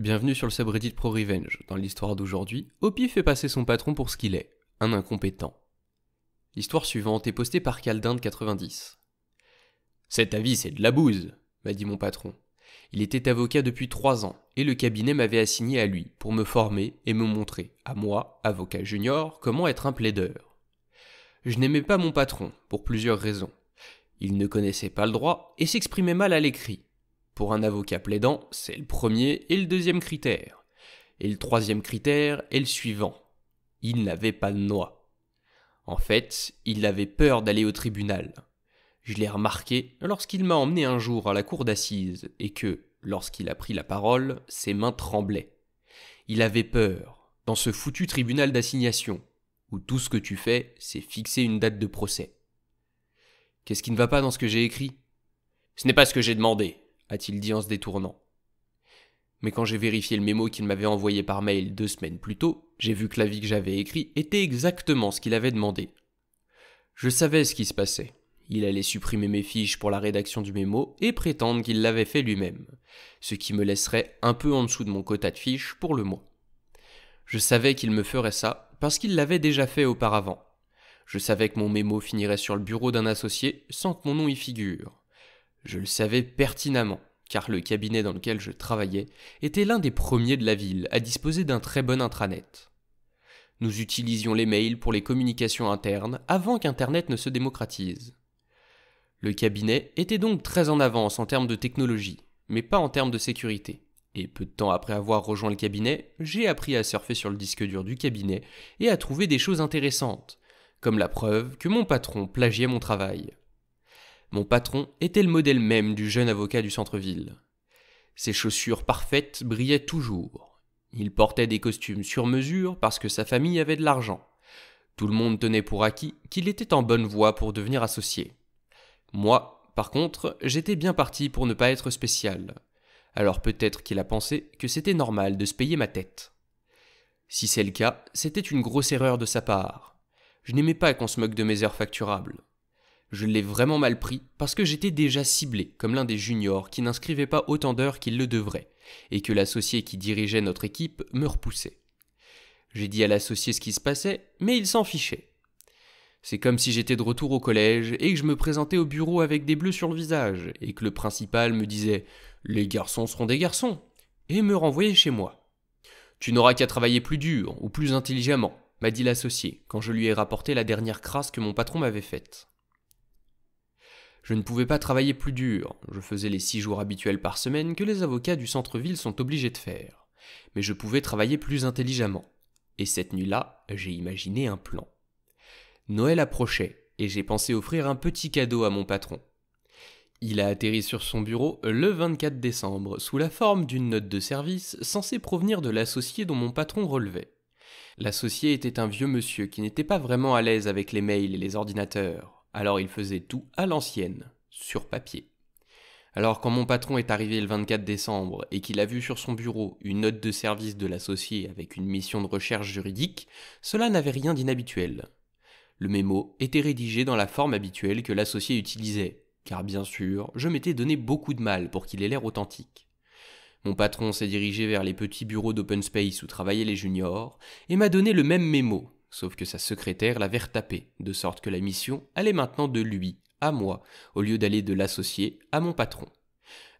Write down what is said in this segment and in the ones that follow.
Bienvenue sur le subreddit ProRevenge. Dans l'histoire d'aujourd'hui, Hopi fait passer son patron pour ce qu'il est, un incompétent. L'histoire suivante est postée par Caldinde90. Cet avis, c'est de la bouse, m'a dit mon patron. Il était avocat depuis 3 ans, et le cabinet m'avait assigné à lui pour me former et me montrer, à moi, avocat junior, comment être un plaideur. Je n'aimais pas mon patron, pour plusieurs raisons. Il ne connaissait pas le droit et s'exprimait mal à l'écrit. Pour un avocat plaidant, c'est le premier et le deuxième critère. Et le troisième critère est le suivant. Il n'avait pas de noix. En fait, il avait peur d'aller au tribunal. Je l'ai remarqué lorsqu'il m'a emmené un jour à la cour d'assises et que, lorsqu'il a pris la parole, ses mains tremblaient. Il avait peur, dans ce foutu tribunal d'assignation, où tout ce que tu fais, c'est fixer une date de procès. Qu'est-ce qui ne va pas dans ce que j'ai écrit ? Ce n'est pas ce que j'ai demandé, a-t-il dit en se détournant. Mais quand j'ai vérifié le mémo qu'il m'avait envoyé par mail 2 semaines plus tôt, j'ai vu que l'avis que j'avais écrit était exactement ce qu'il avait demandé. Je savais ce qui se passait. Il allait supprimer mes fiches pour la rédaction du mémo et prétendre qu'il l'avait fait lui-même, ce qui me laisserait un peu en dessous de mon quota de fiches pour le mois. Je savais qu'il me ferait ça parce qu'il l'avait déjà fait auparavant. Je savais que mon mémo finirait sur le bureau d'un associé sans que mon nom y figure. Je le savais pertinemment, car le cabinet dans lequel je travaillais était l'un des premiers de la ville à disposer d'un très bon intranet. Nous utilisions les mails pour les communications internes avant qu'Internet ne se démocratise. Le cabinet était donc très en avance en termes de technologie, mais pas en termes de sécurité. Et peu de temps après avoir rejoint le cabinet, j'ai appris à surfer sur le disque dur du cabinet et à trouver des choses intéressantes, comme la preuve que mon patron plagiait mon travail. Mon patron était le modèle même du jeune avocat du centre-ville. Ses chaussures parfaites brillaient toujours. Il portait des costumes sur mesure parce que sa famille avait de l'argent. Tout le monde tenait pour acquis qu'il était en bonne voie pour devenir associé. Moi, par contre, j'étais bien parti pour ne pas être spécial. Alors peut-être qu'il a pensé que c'était normal de se payer ma tête. Si c'est le cas, c'était une grosse erreur de sa part. Je n'aimais pas qu'on se moque de mes heures facturables. Je l'ai vraiment mal pris parce que j'étais déjà ciblé comme l'un des juniors qui n'inscrivait pas autant d'heures qu'il le devrait et que l'associé qui dirigeait notre équipe me repoussait. J'ai dit à l'associé ce qui se passait, mais il s'en fichait. C'est comme si j'étais de retour au collège et que je me présentais au bureau avec des bleus sur le visage et que le principal me disait « Les garçons seront des garçons » et me renvoyait chez moi. « Tu n'auras qu'à travailler plus dur ou plus intelligemment » m'a dit l'associé quand je lui ai rapporté la dernière crasse que mon patron m'avait faite. Je ne pouvais pas travailler plus dur, je faisais les 6 jours habituels par semaine que les avocats du centre-ville sont obligés de faire. Mais je pouvais travailler plus intelligemment. Et cette nuit-là, j'ai imaginé un plan. Noël approchait, et j'ai pensé offrir un petit cadeau à mon patron. Il a atterri sur son bureau le 24 décembre, sous la forme d'une note de service censée provenir de l'associé dont mon patron relevait. L'associé était un vieux monsieur qui n'était pas vraiment à l'aise avec les mails et les ordinateurs. Alors il faisait tout à l'ancienne, sur papier. Alors quand mon patron est arrivé le 24 décembre et qu'il a vu sur son bureau une note de service de l'associé avec une mission de recherche juridique, cela n'avait rien d'inhabituel. Le mémo était rédigé dans la forme habituelle que l'associé utilisait, car bien sûr, je m'étais donné beaucoup de mal pour qu'il ait l'air authentique. Mon patron s'est dirigé vers les petits bureaux d'open space où travaillaient les juniors et m'a donné le même mémo. Sauf que sa secrétaire l'avait retapé, de sorte que la mission allait maintenant de lui à moi, au lieu d'aller de l'associé à mon patron.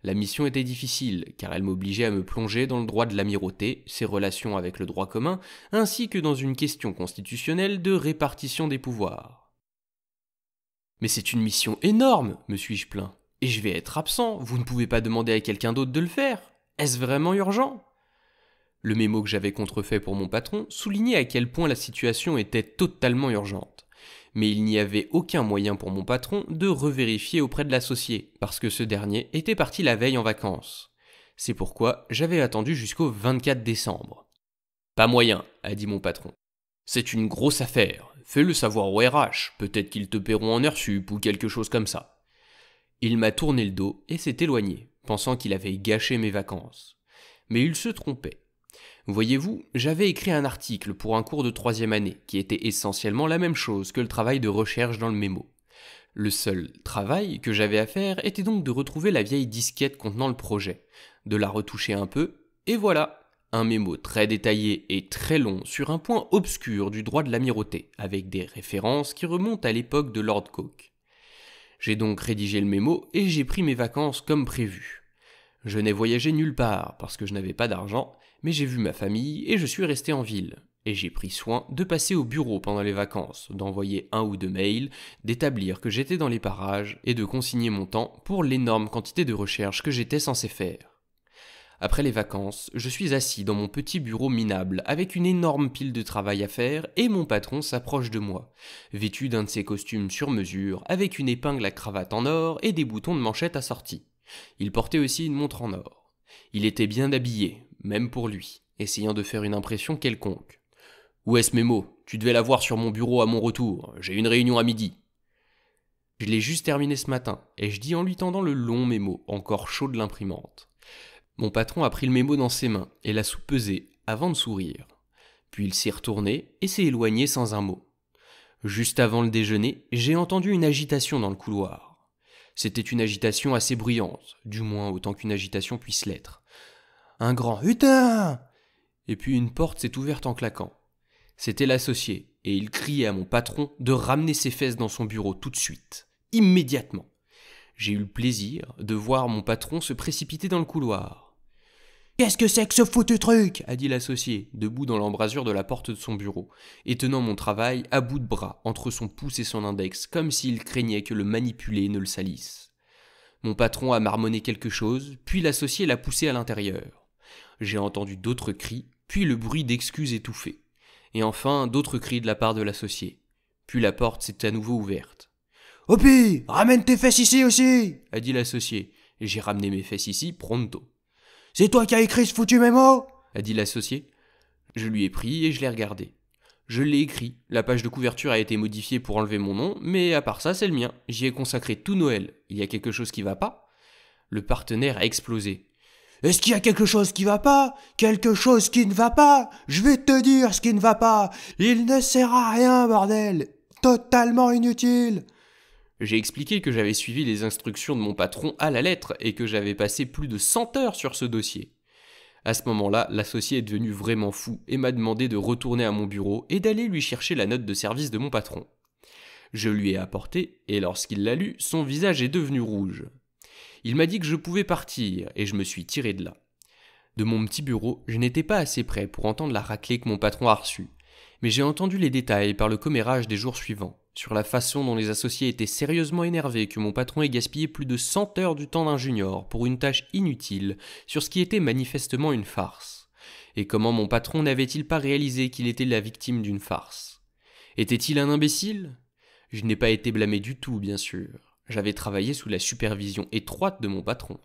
La mission était difficile, car elle m'obligeait à me plonger dans le droit de l'amirauté, ses relations avec le droit commun, ainsi que dans une question constitutionnelle de répartition des pouvoirs. « Mais c'est une mission énorme, me suis-je plaint, et je vais être absent, vous ne pouvez pas demander à quelqu'un d'autre de le faire. Est-ce vraiment urgent ?» Le mémo que j'avais contrefait pour mon patron soulignait à quel point la situation était totalement urgente. Mais il n'y avait aucun moyen pour mon patron de revérifier auprès de l'associé, parce que ce dernier était parti la veille en vacances. C'est pourquoi j'avais attendu jusqu'au 24 décembre. « Pas moyen, a dit mon patron. C'est une grosse affaire, fais-le savoir au RH, peut-être qu'ils te paieront en heures sup ou quelque chose comme ça. » Il m'a tourné le dos et s'est éloigné, pensant qu'il avait gâché mes vacances. Mais il se trompait. Voyez-vous, j'avais écrit un article pour un cours de 3e année qui était essentiellement la même chose que le travail de recherche dans le mémo. Le seul travail que j'avais à faire était donc de retrouver la vieille disquette contenant le projet, de la retoucher un peu Et voilà, un mémo très détaillé et très long sur un point obscur du droit de l'amirauté, avec des références qui remontent à l'époque de Lord Coke. J'ai donc rédigé le mémo et j'ai pris mes vacances comme prévu. Je n'ai voyagé nulle part parce que je n'avais pas d'argent, mais j'ai vu ma famille et je suis resté en ville. Et j'ai pris soin de passer au bureau pendant les vacances, d'envoyer 1 ou 2 mails, d'établir que j'étais dans les parages et de consigner mon temps pour l'énorme quantité de recherches que j'étais censé faire. Après les vacances, je suis assis dans mon petit bureau minable avec une énorme pile de travail à faire et mon patron s'approche de moi, vêtu d'un de ses costumes sur mesure, avec une épingle à cravate en or et des boutons de manchette assortis. Il portait aussi une montre en or. Il était bien habillé, même pour lui, essayant de faire une impression quelconque. « Où est ce mémo ? Tu devais l'avoir sur mon bureau à mon retour. J'ai une réunion à midi. » Je l'ai juste terminé ce matin, et je dis en lui tendant le long mémo, encore chaud de l'imprimante. Mon patron a pris le mémo dans ses mains et l'a soupesé avant de sourire. Puis il s'est retourné et s'est éloigné sans un mot. Juste avant le déjeuner, j'ai entendu une agitation dans le couloir. C'était une agitation assez bruyante, du moins autant qu'une agitation puisse l'être. Un grand « Putain !» Et puis une porte s'est ouverte en claquant. C'était l'associé, et il criait à mon patron de ramener ses fesses dans son bureau tout de suite, immédiatement. J'ai eu le plaisir de voir mon patron se précipiter dans le couloir. « Qu'est-ce que c'est que ce foutu truc ?» a dit l'associé, debout dans l'embrasure de la porte de son bureau, et tenant mon travail à bout de bras entre son pouce et son index, comme s'il craignait que le manipulé ne le salisse. Mon patron a marmonné quelque chose, puis l'associé l'a poussé à l'intérieur. J'ai entendu d'autres cris, puis le bruit d'excuses étouffées. Et enfin, d'autres cris de la part de l'associé. Puis la porte s'est à nouveau ouverte. « Hopi, ramène tes fesses ici aussi !» a dit l'associé. Et j'ai ramené mes fesses ici pronto. « C'est toi qui as écrit ce foutu mémo ?» a dit l'associé. Je lui ai pris et je l'ai regardé. Je l'ai écrit. La page de couverture a été modifiée pour enlever mon nom, mais à part ça, c'est le mien. J'y ai consacré tout Noël. Il y a quelque chose qui va pas ? Le partenaire a explosé. Est-ce qu'il y a quelque chose qui va pas ? Quelque chose qui ne va pas ? Je vais te dire ce qui ne va pas. Il ne sert à rien, bordel. Totalement inutile. J'ai expliqué que j'avais suivi les instructions de mon patron à la lettre et que j'avais passé plus de 100 heures sur ce dossier. À ce moment-là, l'associé est devenu vraiment fou et m'a demandé de retourner à mon bureau et d'aller lui chercher la note de service de mon patron. Je lui ai apporté et lorsqu'il l'a lue, son visage est devenu rouge. Il m'a dit que je pouvais partir, et je me suis tiré de là. De mon petit bureau, je n'étais pas assez près pour entendre la raclée que mon patron a reçue, mais j'ai entendu les détails par le commérage des jours suivants, sur la façon dont les associés étaient sérieusement énervés que mon patron ait gaspillé plus de 100 heures du temps d'un junior pour une tâche inutile sur ce qui était manifestement une farce, et comment mon patron n'avait-il pas réalisé qu'il était la victime d'une farce. Était-il un imbécile ? Je n'ai pas été blâmé du tout, bien sûr. J'avais travaillé sous la supervision étroite de mon patron.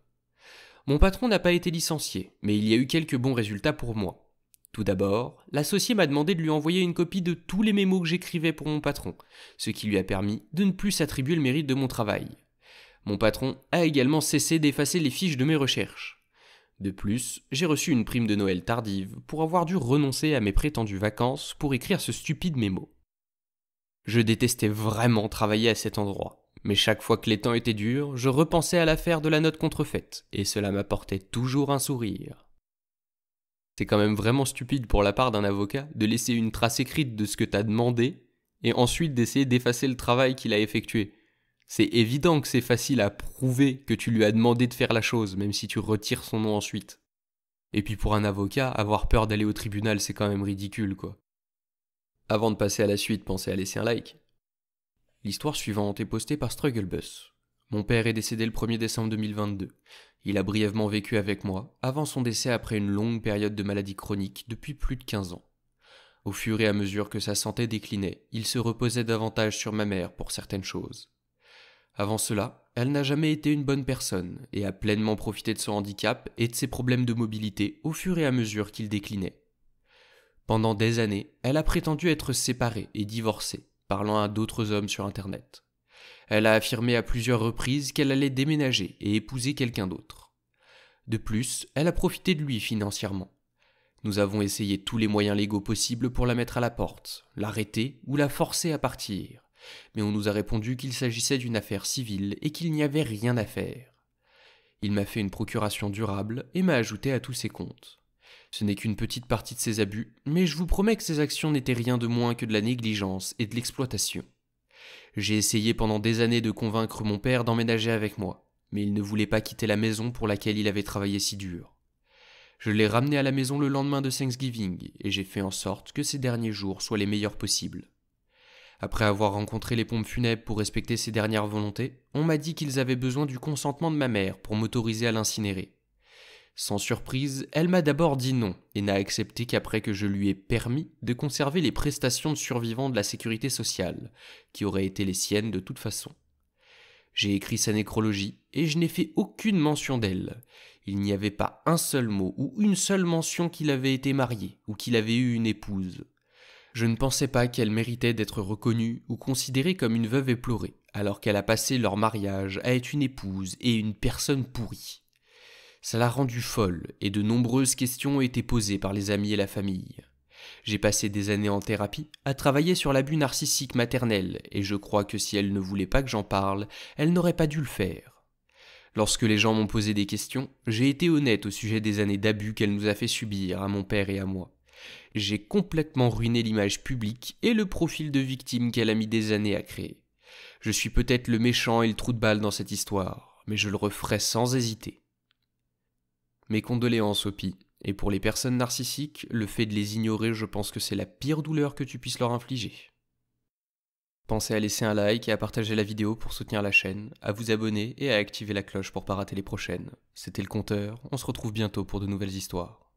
Mon patron n'a pas été licencié, mais il y a eu quelques bons résultats pour moi. Tout d'abord, l'associé m'a demandé de lui envoyer une copie de tous les mémos que j'écrivais pour mon patron, ce qui lui a permis de ne plus s'attribuer le mérite de mon travail. Mon patron a également cessé d'effacer les fiches de mes recherches. De plus, j'ai reçu une prime de Noël tardive pour avoir dû renoncer à mes prétendues vacances pour écrire ce stupide mémo. Je détestais vraiment travailler à cet endroit. Mais chaque fois que les temps étaient durs, je repensais à l'affaire de la note contrefaite, et cela m'apportait toujours un sourire. C'est quand même vraiment stupide pour la part d'un avocat de laisser une trace écrite de ce que t'as demandé, et ensuite d'essayer d'effacer le travail qu'il a effectué. C'est évident que c'est facile à prouver que tu lui as demandé de faire la chose, même si tu retires son nom ensuite. Et puis pour un avocat, avoir peur d'aller au tribunal, c'est quand même ridicule, quoi. Avant de passer à la suite, pensez à laisser un like. L'histoire suivante est postée par Strugglebus. Mon père est décédé le 1er décembre 2022. Il a brièvement vécu avec moi, avant son décès après une longue période de maladie chronique depuis plus de 15 ans. Au fur et à mesure que sa santé déclinait, il se reposait davantage sur ma mère pour certaines choses. Avant cela, elle n'a jamais été une bonne personne et a pleinement profité de son handicap et de ses problèmes de mobilité au fur et à mesure qu'il déclinait. Pendant des années, elle a prétendu être séparée et divorcée, parlant à d'autres hommes sur Internet. Elle a affirmé à plusieurs reprises qu'elle allait déménager et épouser quelqu'un d'autre. De plus, elle a profité de lui financièrement. Nous avons essayé tous les moyens légaux possibles pour la mettre à la porte, l'arrêter ou la forcer à partir, mais on nous a répondu qu'il s'agissait d'une affaire civile et qu'il n'y avait rien à faire. Il m'a fait une procuration durable et m'a ajouté à tous ses comptes. Ce n'est qu'une petite partie de ses abus, mais je vous promets que ces actions n'étaient rien de moins que de la négligence et de l'exploitation. J'ai essayé pendant des années de convaincre mon père d'emménager avec moi, mais il ne voulait pas quitter la maison pour laquelle il avait travaillé si dur. Je l'ai ramené à la maison le lendemain de Thanksgiving et j'ai fait en sorte que ces derniers jours soient les meilleurs possibles. Après avoir rencontré les pompes funèbres pour respecter ses dernières volontés, on m'a dit qu'ils avaient besoin du consentement de ma mère pour m'autoriser à l'incinérer. Sans surprise, elle m'a d'abord dit non et n'a accepté qu'après que je lui ai permis de conserver les prestations de survivant de la sécurité sociale, qui auraient été les siennes de toute façon. J'ai écrit sa nécrologie et je n'ai fait aucune mention d'elle. Il n'y avait pas un seul mot ou une seule mention qu'il avait été marié ou qu'il avait eu une épouse. Je ne pensais pas qu'elle méritait d'être reconnue ou considérée comme une veuve éplorée, alors qu'elle a passé leur mariage à être une épouse et une personne pourrie. Ça l'a rendue folle et de nombreuses questions ont été posées par les amis et la famille. J'ai passé des années en thérapie à travailler sur l'abus narcissique maternel et je crois que si elle ne voulait pas que j'en parle, elle n'aurait pas dû le faire. Lorsque les gens m'ont posé des questions, j'ai été honnête au sujet des années d'abus qu'elle nous a fait subir à mon père et à moi. J'ai complètement ruiné l'image publique et le profil de victime qu'elle a mis des années à créer. Je suis peut-être le méchant et le trou de balle dans cette histoire, mais je le referai sans hésiter. Mes condoléances Opie, et pour les personnes narcissiques, le fait de les ignorer, je pense que c'est la pire douleur que tu puisses leur infliger. Pensez à laisser un like et à partager la vidéo pour soutenir la chaîne, à vous abonner et à activer la cloche pour pas rater les prochaines. C'était le Conteur, on se retrouve bientôt pour de nouvelles histoires.